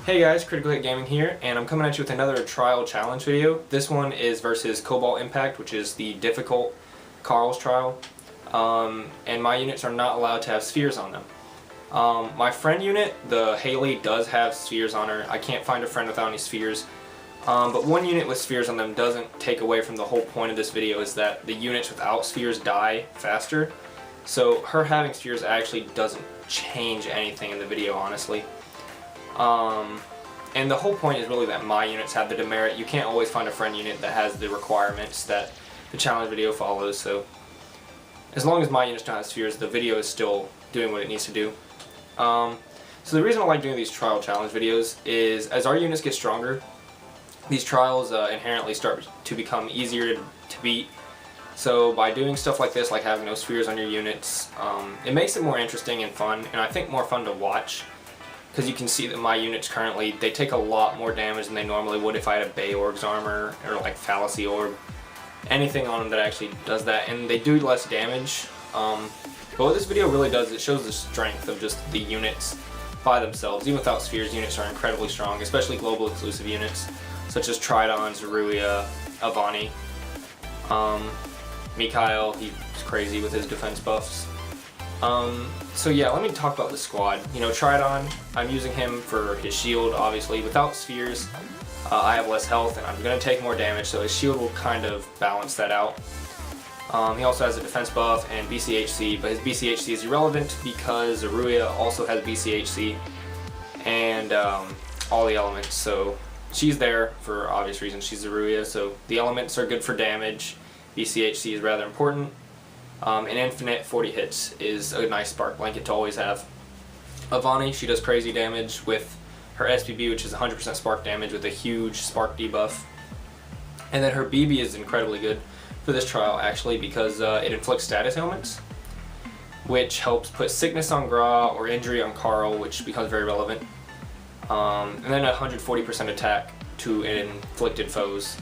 Hey guys, Critical Hit Gaming here, and I'm coming at you with another trial challenge video. This one is versus Cobalt Impact, which is the difficult Carl's trial. And my units are not allowed to have spheres on them. My friend unit, the Haley, does have spheres on her. I can't find a friend without any spheres. But one unit with spheres on them doesn't take away from the whole point of this video, is that the units without spheres die faster. So her having spheres actually doesn't change anything in the video, honestly. And the whole point is really that my units have the demerit. You can't always find a friend unit that has the requirements that the challenge video follows, so as long as my units don't have spheres, the video is still doing what it needs to do. So the reason I like doing these trial challenge videos is as our units get stronger, these trials inherently start to become easier to beat. So by doing stuff like this, like having no spheres on your units, it makes it more interesting and fun, and I think more fun to watch. Because you can see that my units currently, they take a lot more damage than they normally would if I had a Bayorg's armor or like Fallacy Orb. Anything on them that actually does that, and they do less damage. But what this video really does, it shows the strength of just the units by themselves. Even without spheres, units are incredibly strong, especially global exclusive units, such as Tridon, Zeruia, Avani. Mikhail, he's crazy with his defense buffs. So yeah, let me talk about the squad. You know, Tridon, I'm using him for his shield, obviously. Without spheres, I have less health and I'm going to take more damage, so his shield will kind of balance that out. He also has a defense buff and BCHC, but his BCHC is irrelevant because Zeruia also has BCHC and all the elements, so she's there for obvious reasons. She's Zeruia, so the elements are good for damage. BCHC is rather important. An infinite 40 hits is a nice spark blanket to always have. Avani, she does crazy damage with her SPB, which is 100% spark damage with a huge spark debuff. And then her BB is incredibly good for this trial, actually, because it inflicts status ailments, which helps put sickness on Gra or injury on Carl, which becomes very relevant. And then 140% attack to inflicted foes.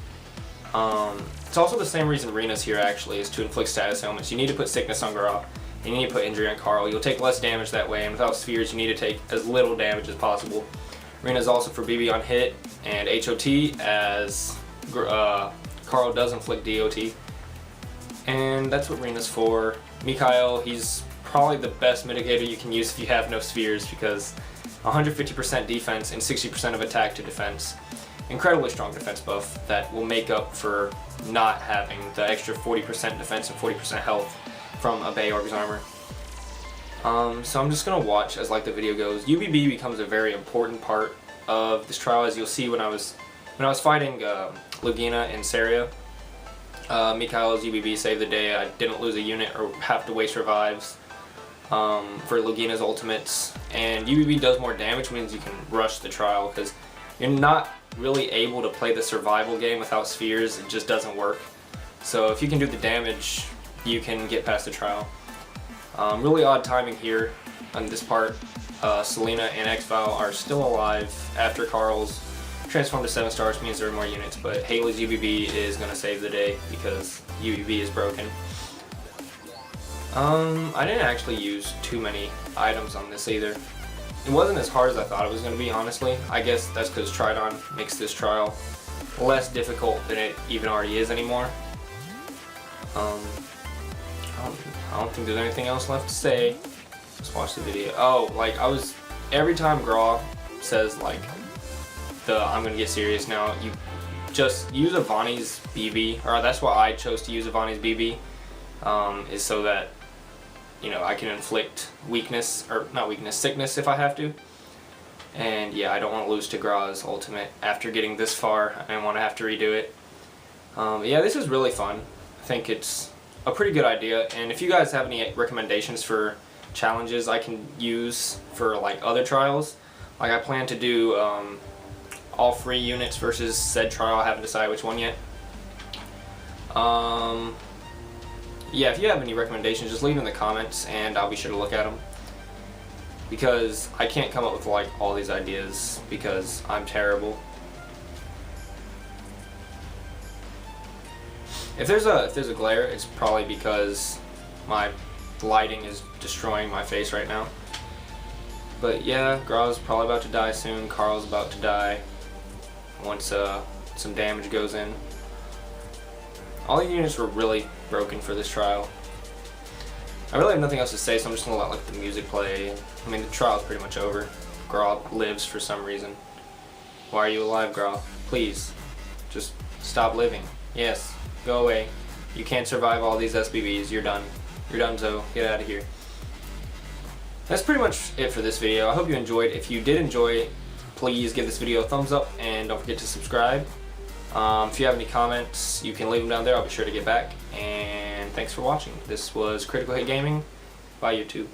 It's also the same reason Rina's here, actually, is to inflict status ailments. You need to put sickness on Gra, you need to put injury on Carl. You'll take less damage that way, and without spheres you need to take as little damage as possible. Rina's also for BB on hit and HOT, as Carl does inflict DOT. And that's what Rina's for. Mikhail, he's probably the best mitigator you can use if you have no spheres, because 150% defense and 60% of attack to defense. Incredibly strong defense buff that will make up for not having the extra 40% defense and 40% health from a Bayorg's armor. So I'm just gonna watch as the video goes. UBB becomes a very important part of this trial, as you'll see when I was fighting Lugina and Saria. Mikhail's UBB saved the day. I didn't lose a unit or have to waste revives for Lugina's ultimates. And UBB does more damage, which means you can rush the trial, because you're not really able to play the survival game without spheres. It just doesn't work. So if you can do the damage, you can get past the trial. Really odd timing here on this part. Selena and X-Val are still alive after Carl's transformed to 7 stars, means there are more units, but Haley's UBB is going to save the day because UBB is broken. I didn't actually use too many items on this either. It wasn't as hard as I thought it was going to be, honestly. I guess that's because Tridon makes this trial less difficult than it even already is anymore. I don't think there's anything else left to say. Let's watch the video. Oh, every time Gra says I'm gonna get serious now, you just use Avani's BB, or that's why I chose to use Avani's BB, is so that, you know, I can inflict weakness, or not weakness, sickness if I have to. And yeah, I don't want to lose to Gra's ultimate after getting this far. I don't want to have to redo it. Yeah, this is really fun. I think it's a pretty good idea, and if you guys have any recommendations for challenges I can use for other trials, I plan to do all 3 units versus said trial. I haven't decided which one yet. Yeah, if you have any recommendations, just leave them in the comments and I'll be sure to look at them. Because I can't come up with all these ideas because I'm terrible. If there's a glare, it's probably because my lighting is destroying my face right now. But yeah, Grau's probably about to die soon. Carl's about to die once some damage goes in. All the units were really broken for this trial. I really have nothing else to say, so I'm just gonna let like the music play. I mean, the trial's pretty much over. Grau lives for some reason. Why are you alive, Grau? Please, just stop living. Yes, go away. You can't survive all these SBBs. You're done. You're done, so get out of here. That's pretty much it for this video. I hope you enjoyed. If you did enjoy, please give this video a thumbs up and don't forget to subscribe. If you have any comments, you can leave them down there. I'll be sure to get back. And thanks for watching. This was Critical Hit Gaming by YouTube.